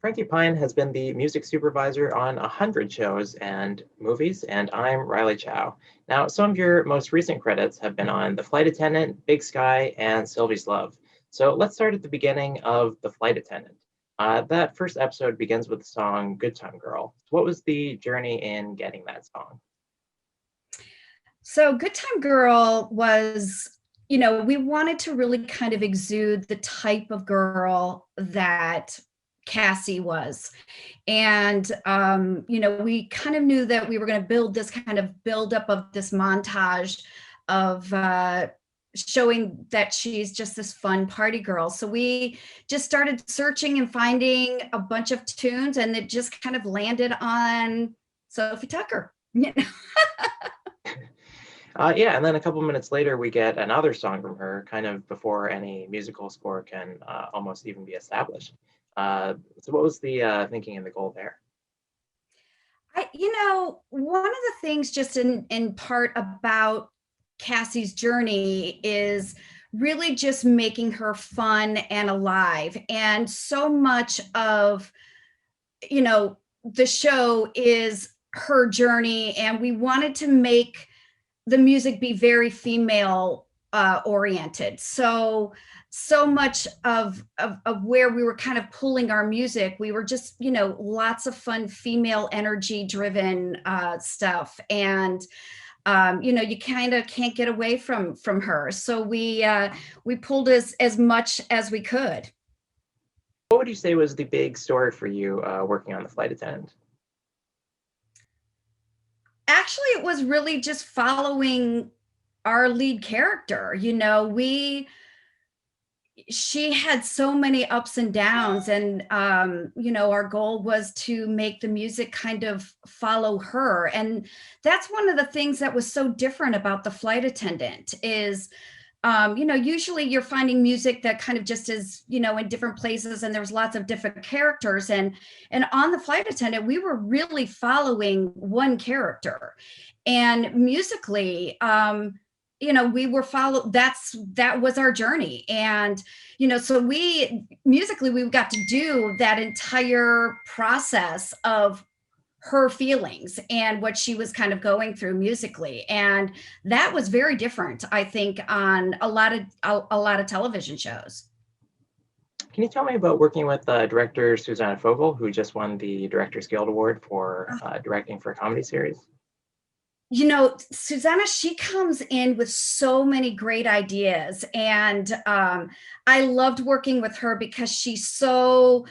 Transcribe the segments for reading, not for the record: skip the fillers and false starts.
Frankie Pine has been the music supervisor on 100 shows and movies, and I'm Riley Chow. Now, some of your most recent credits have been on The Flight Attendant, Big Sky, and Sylvie's Love. So let's start at the beginning of The Flight Attendant. That first episode begins with the song Good Time Girl. What was the journey in getting that song? So Good Time Girl was, we wanted to really kind of exude the type of girl that Cassie was. And, we kind of knew that we were going to build this kind of buildup of this montage of showing that she's just this fun party girl. So we just started searching and finding a bunch of tunes, and it just kind of landed on Sophie Tucker. Yeah, and then a couple minutes later, we get another song from her, kind of before any musical score can almost even be established. So what was the thinking and the goal there? One of the things just in part about Cassie's journey is really just making her fun and alive. And so much of, the show is her journey, and we wanted to make the music be very female oriented. So much of where we were kind of pulling our music, we were just, lots of fun female energy driven stuff. And you kind of can't get away from her. So we pulled as much as we could. What would you say was the big story for you working on The Flight Attendant? Actually, it was really just following our lead character. She had so many ups and downs, and our goal was to make the music kind of follow her. And that's one of the things that was so different about The Flight Attendant is usually you're finding music that kind of just is, in different places, and there's lots of different characters. And on The Flight Attendant, we were really following one character. And musically, we were that was our journey. And, so we got to do that entire process of her feelings and what she was kind of going through musically. And that was very different, I think, on a lot of television shows. Can you tell me about working with director Suzanne Fogle, who just won the Directors Guild Award for directing for a comedy series? Susanna, she comes in with so many great ideas, and I loved working with her because she's so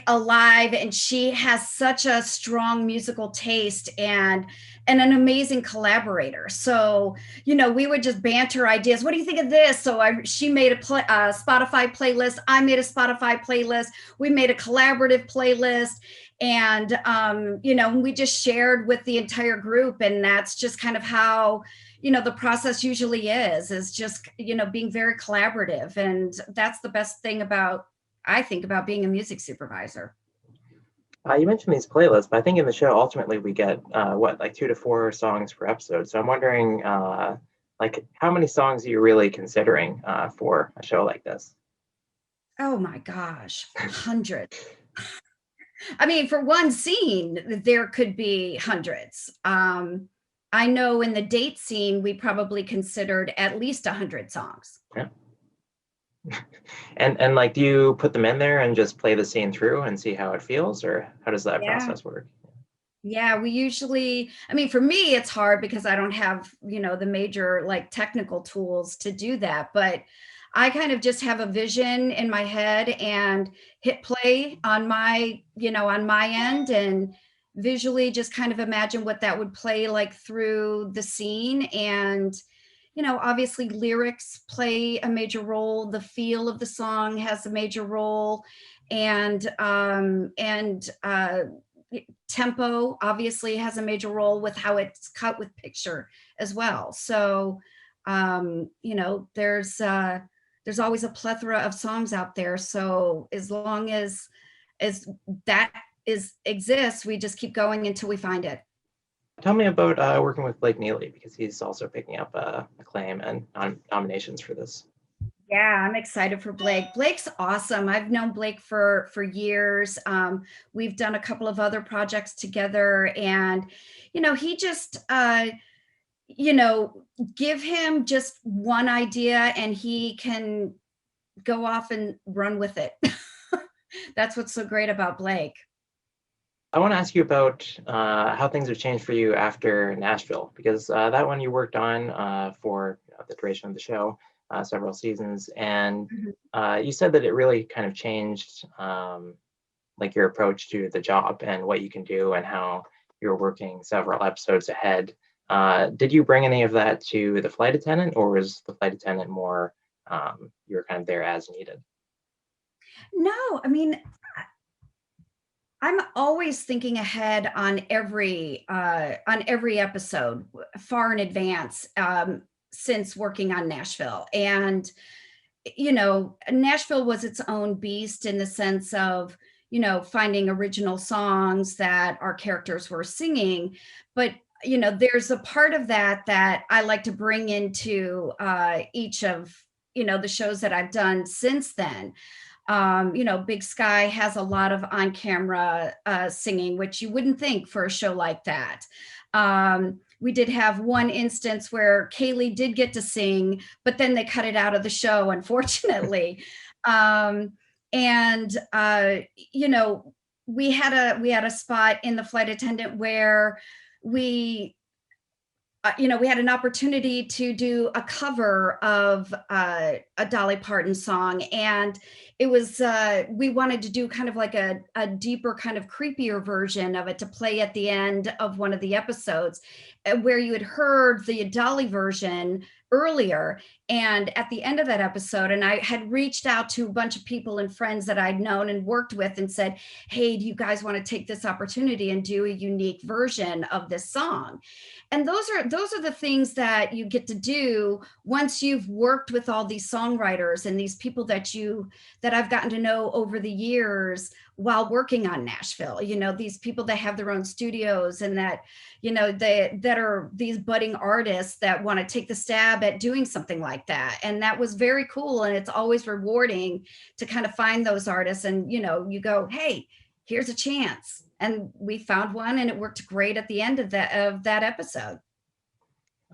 alive, and she has such a strong musical taste and an amazing collaborator. So, we would just banter ideas. What do you think of this? So she made a Spotify playlist. I made a Spotify playlist. We made a collaborative playlist. And, we just shared with the entire group. And that's just kind of how, the process usually is just, being very collaborative. And that's the best thing I think about being a music supervisor. You mentioned these playlists, but I think in the show, ultimately, we get, 2 to 4 songs per episode. So I'm wondering, how many songs are you really considering for a show like this? Oh, my gosh, 100. I mean, for one scene, there could be hundreds. I know in the date scene, we probably considered at least 100 songs. Yeah. And do you put them in there and just play the scene through and see how it feels, or how does that process work? Yeah, we usually, for me, it's hard because I don't have, the major technical tools to do that. But I kind of just have a vision in my head and hit play on my end, and visually just kind of imagine what that would play like through the scene. And, obviously lyrics play a major role. The feel of the song has a major role, and tempo obviously has a major role with how it's cut with picture as well. So, there's always a plethora of songs out there. So as long as that exists, we just keep going until we find it. Tell me about working with Blake Neely, because he's also picking up acclaim and nominations for this. Yeah, I'm excited for Blake. Blake's awesome. I've known Blake for years. We've done a couple of other projects together, and he just you know, give him just one idea and he can go off and run with it. That's what's so great about Blake. I want to ask you about how things have changed for you after Nashville, because that one you worked on for the duration of the show, several seasons, and Mhm. you said that it really kind of changed like your approach to the job and what you can do and how you're working several episodes ahead. Did you bring any of that to the flight attendant, or was the flight attendant more you were kind of there as needed? No, I mean, I'm always thinking ahead on every episode far in advance, since working on Nashville. And Nashville was its own beast in the sense of, finding original songs that our characters were singing. But, there's a part of that that I like to bring into each of, the shows that I've done since then. Big Sky has a lot of on camera singing, which you wouldn't think for a show like that. We did have one instance where Kaley did get to sing, but then they cut it out of the show, unfortunately. Um, and we had a spot in the flight attendant where we we had an opportunity to do a cover of a Dolly Parton song, and it was we wanted to do kind of like a deeper, kind of creepier version of it to play at the end of one of the episodes, where you had heard the Dolly version earlier. And at the end of that episode, and I had reached out to a bunch of people and friends that I'd known and worked with and said, hey, do you guys want to take this opportunity and do a unique version of this song? And those are the things that you get to do once you've worked with all these songwriters and these people that I've gotten to know over the years while working on Nashville. These people that have their own studios and that that are these budding artists that want to take the stab at doing something like that. And that was very cool, and it's always rewarding to kind of find those artists, and you go, hey, here's a chance. And we found one, and it worked great at the end of that episode.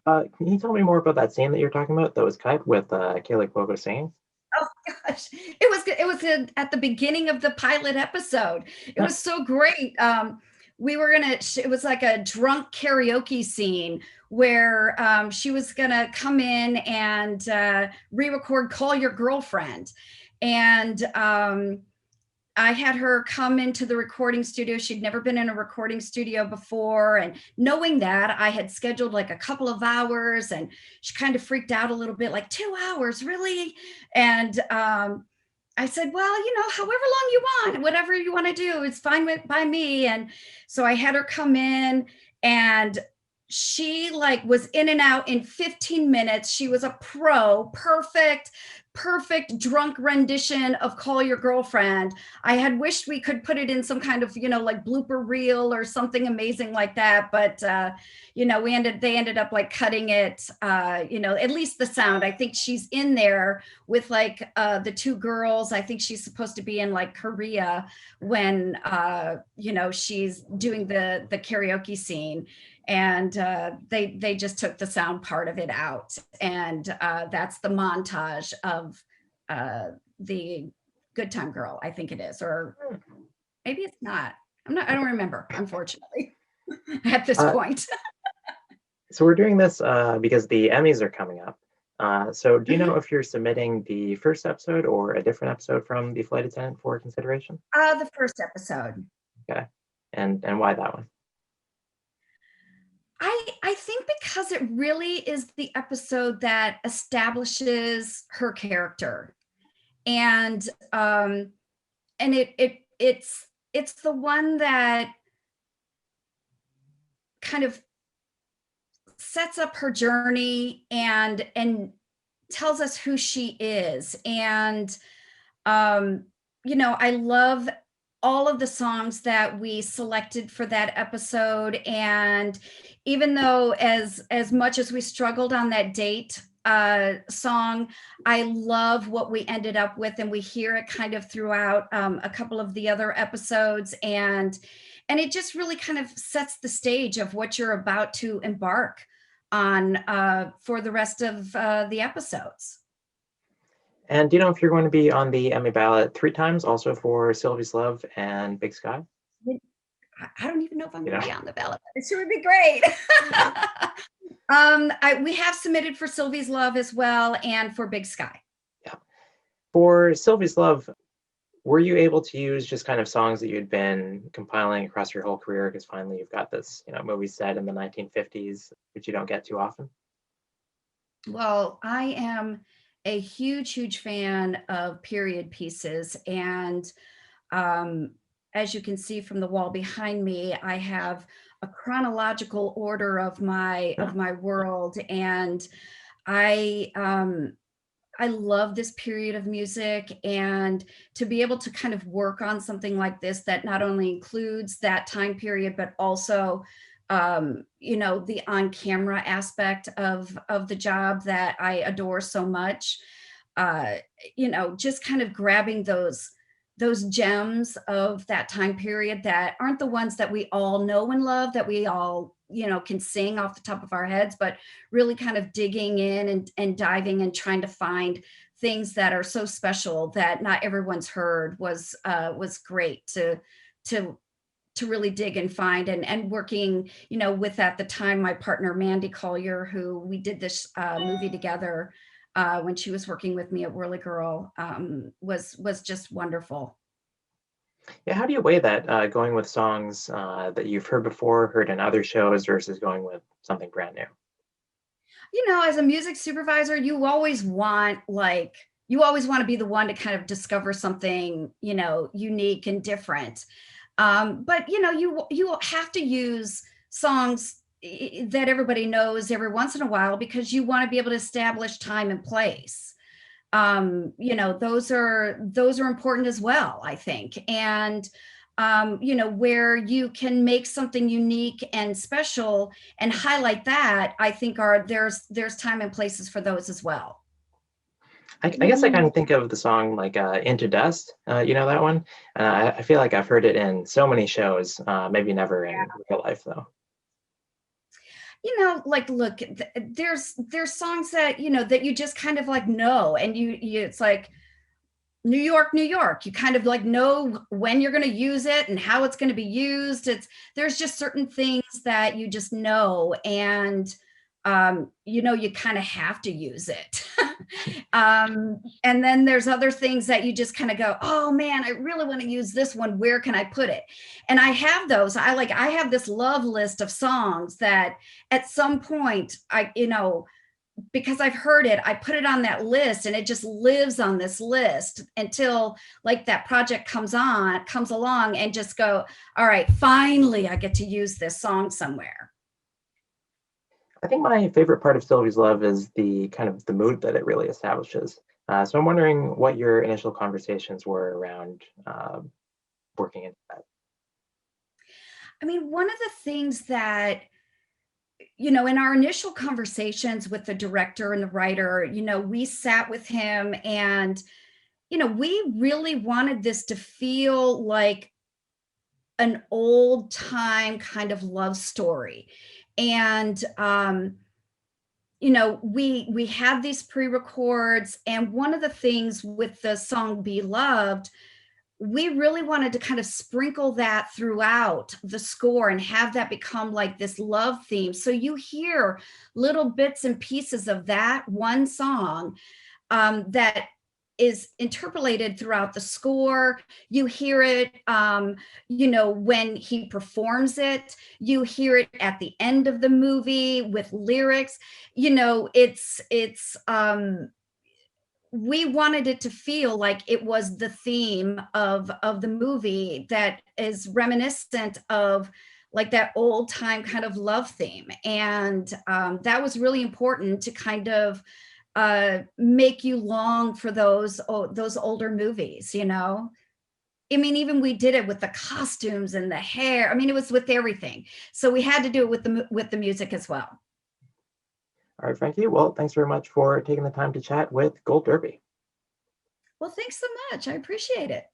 Can you tell me more about that scene that you're talking about that was cut with Kaley Cuoco singing? Oh gosh, it was at the beginning of the pilot episode. It Yeah. was so great. We were gonna. It was like a drunk karaoke scene where she was gonna come in and re-record "Call Your Girlfriend," and I had her come into the recording studio. She'd never been in a recording studio before. And knowing that, I had scheduled like a couple of hours, and she kind of freaked out a little bit, like, 2 hours, really? And I said, well, however long you want, whatever you want to do, it's fine by me. And so I had her come in, and she like was in and out in 15 minutes. She was a pro, perfect drunk rendition of "Call Your Girlfriend." I had wished we could put it in some kind of, like blooper reel or something amazing like that. But, they ended up like cutting it, at least the sound. I think she's in there with like the two girls. I think she's supposed to be in like Korea when, she's doing the karaoke scene. And they just took the sound part of it out, and that's the montage of the Good Time Girl, I think it is, or maybe it's not. I don't remember, unfortunately, at this Uh, point. so we're doing this because the Emmys are coming up. So do you know Mhm. if you're submitting the first episode or a different episode from the flight attendant for consideration? The first episode. Okay, and why that one? I think because it really is the episode that establishes her character, and it's the one that kind of sets up her journey and tells us who she is. And I love all of the songs that we selected for that episode. And even though as much as we struggled on that date, song. I love what we ended up with, and we hear it kind of throughout a couple of the other episodes, and it just really kind of sets the stage of what you're about to embark on for the rest of the episodes. And do you know if you're going to be on the Emmy ballot 3 times, also for Sylvie's Love and Big Sky? I don't even know if I'm You going know? to be on the ballot. It sure would be great. We have submitted for Sylvie's Love as well, and for Big Sky. Yeah. For Sylvie's Love, were you able to use just kind of songs that you'd been compiling across your whole career? Because finally you've got this, movie set in the 1950s, which you don't get too often. Well, I am a huge fan of period pieces, and um, as you can see from the wall behind me, I have a chronological order of my world, and I I love this period of music, and to be able to kind of work on something like this that not only includes that time period, but also, the on-camera aspect of the job that I adore so much. Uh, just kind of grabbing those gems of that time period that aren't the ones that we all know and love, that we all can sing off the top of our heads, but really kind of digging in and diving and trying to find things that are so special that not everyone's heard was great to to really dig and find, and working with, at the time, my partner Mandy Collier, who we did this movie together when she was working with me at Whirly Girl, was just wonderful. Yeah, how do you weigh that, going with songs that you've heard before, heard in other shows, versus going with something brand new? As a music supervisor, you always want to be the one to kind of discover something, unique and different. But you have to use songs that everybody knows every once in a while, because you want to be able to establish time and place. Those are important as well, I think. And where you can make something unique and special and highlight that, I think there's time and places for those as well. I guess I kind of think of the song like Into Dust. You know that one? I feel like I've heard it in so many shows, maybe never in real life, though. Like, look, there's songs that that you just kind of like know, and you it's like New York, New York. You kind of like know when you're going to use it and how it's going to be used. There's just certain things that you just know, and you kind of have to use it. And then there's other things that you just kind of go, oh man, I really want to use this one. Where can I put it? And I have those. I have this love list of songs that at some point because I've heard it, I put it on that list, and it just lives on this list until like that project comes along, and just go, all right, finally I get to use this song somewhere. I think my favorite part of Sylvie's Love is the kind of the mood that it really establishes. So I'm wondering what your initial conversations were around working into that. I mean, one of the things that, in our initial conversations with the director and the writer, we sat with him, and, we really wanted this to feel like an old time kind of love story. And, we had these pre-records, and one of the things with the song Beloved, we really wanted to kind of sprinkle that throughout the score and have that become like this love theme. So you hear little bits and pieces of that one song that is interpolated throughout the score. You hear it, when he performs it. You hear it at the end of the movie with lyrics. It's we wanted it to feel like it was the theme of the movie, that is reminiscent of like that old time kind of love theme. And that was really important to kind of make you long for those older movies. I mean, even we did it with the costumes and the hair. I mean, it was with everything. So we had to do it with the music as well. All right, Frankie. Well, thanks very much for taking the time to chat with Gold Derby. Well, thanks so much. I appreciate it.